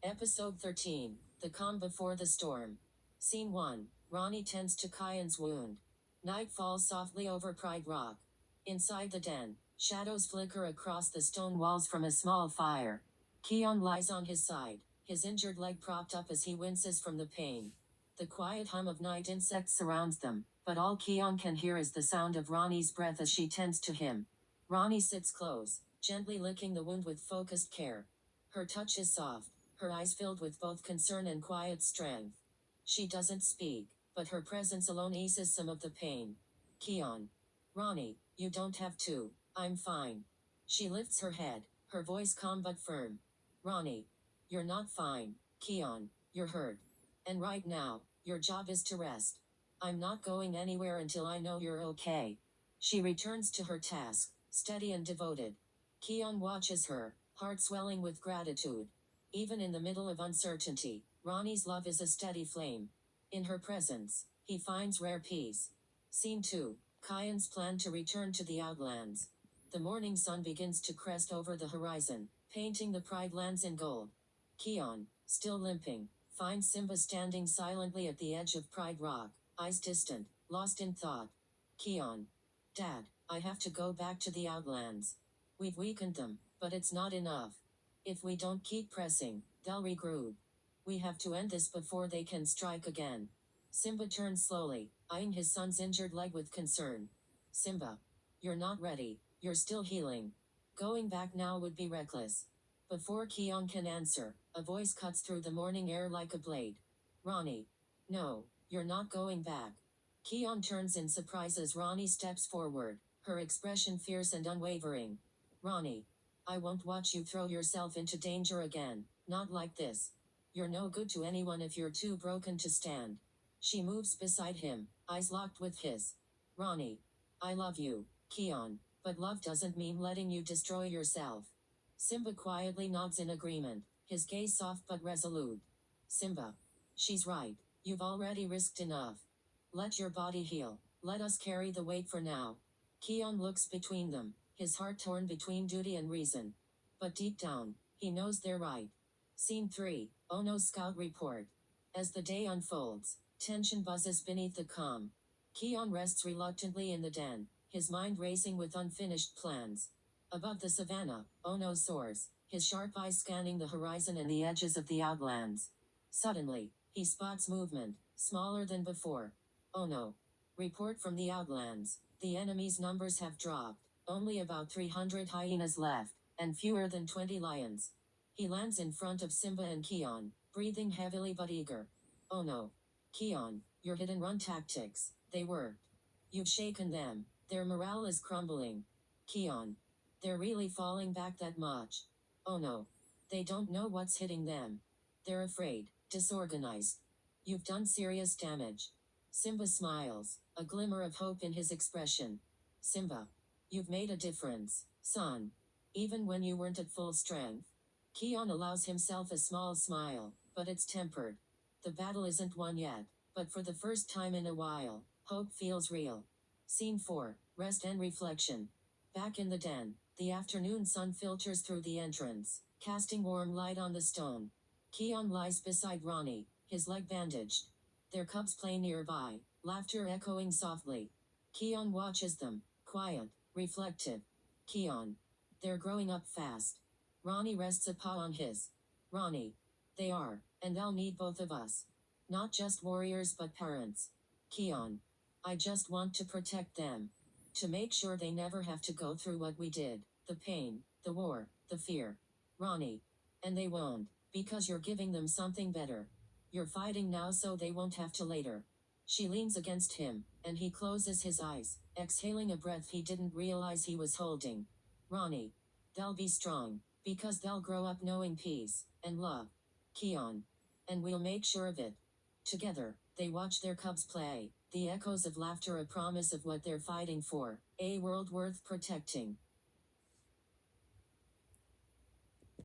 Episode 13, The Calm Before the Storm. Scene 1, Ronnie tends to Kyan's wound. Night falls softly over Pride Rock. Inside the den, shadows flicker across the stone walls from a small fire. Kyan lies on his side, his injured leg propped up as he winces from the pain. The quiet hum of night insects surrounds them, but all Kyan can hear is the sound of Ronnie's breath as she tends to him. Ronnie sits close, gently licking the wound with focused care. Her touch is soft, her eyes filled with both concern and quiet strength. She doesn't speak, but her presence alone eases some of the pain. Kyan. Ronnie, you don't have to. I'm fine. She lifts her head, her voice calm but firm. Ronnie. You're not fine. Kyan, you're hurt. And right now, your job is to rest. I'm not going anywhere until I know you're okay. She returns to her task, steady and devoted. Kyan watches her, heart swelling with gratitude. Even in the middle of uncertainty, Ronnie's love is a steady flame. In her presence, he finds rare peace. Scene 2, Kyan's plan to return to the Outlands. The morning sun begins to crest over the horizon, painting the Pride Lands in gold. Kyan, still limping, finds Simba standing silently at the edge of Pride Rock, eyes distant, lost in thought. Kyan. Dad, I have to go back to the Outlands. We've weakened them, but it's not enough. If we don't keep pressing, they'll regroup. We have to end this before they can strike again. Simba turns slowly, eyeing his son's injured leg with concern. Simba. You're not ready, you're still healing. Going back now would be reckless. Before Kyan can answer, a voice cuts through the morning air like a blade. Ronnie. No, you're not going back. Kyan turns in surprise as Ronnie steps forward, her expression fierce and unwavering. Ronnie. I won't watch you throw yourself into danger again, not like this. You're no good to anyone if you're too broken to stand. She moves beside him, eyes locked with his. Ronnie. I love you, Kyan, but love doesn't mean letting you destroy yourself. Simba quietly nods in agreement, his gaze soft but resolute. Simba. She's right, you've already risked enough. Let your body heal, let us carry the weight for now. Kyan looks between them, his heart torn between duty and reason. But deep down, he knows they're right. Scene 3, Ono's Scout Report. As the day unfolds, tension buzzes beneath the calm. Kyan rests reluctantly in the den, his mind racing with unfinished plans. Above the savannah, Ono soars, his sharp eyes scanning the horizon and the edges of the Outlands. Suddenly, he spots movement, smaller than before. Ono. Report from the Outlands. The enemy's numbers have dropped. Only about 300 hyenas left, and fewer than 20 lions. He lands in front of Simba and Kyan, breathing heavily but eager. Oh no. Kyan, your hit-and-run tactics, they worked. You've shaken them, their morale is crumbling. Kyan. They're really falling back that much. Oh no. They don't know what's hitting them. They're afraid, disorganized. You've done serious damage. Simba smiles, a glimmer of hope in his expression. Simba. You've made a difference, son. Even when you weren't at full strength. Kyan allows himself a small smile, but it's tempered. The battle isn't won yet, but for the first time in a while, hope feels real. Scene 4, Rest and Reflection. Back in the den, the afternoon sun filters through the entrance, casting warm light on the stone. Kyan lies beside Ronnie, his leg bandaged. Their cubs play nearby, laughter echoing softly. Kyan watches them, quiet, reflective. Kyan. They're growing up fast. Ronnie rests a paw on his. Ronnie. They are, and they'll need both of us. Not just warriors but parents. Kyan. I just want to protect them. To make sure they never have to go through what we did, the pain, the war, the fear. Ronnie. And they won't, because you're giving them something better. You're fighting now so they won't have to later. She leans against him, and he closes his eyes, exhaling a breath he didn't realize he was holding. Ronnie. They'll be strong, because they'll grow up knowing peace, and love. Kyan. And we'll make sure of it. Together, they watch their cubs play, the echoes of laughter a promise of what they're fighting for, a world worth protecting.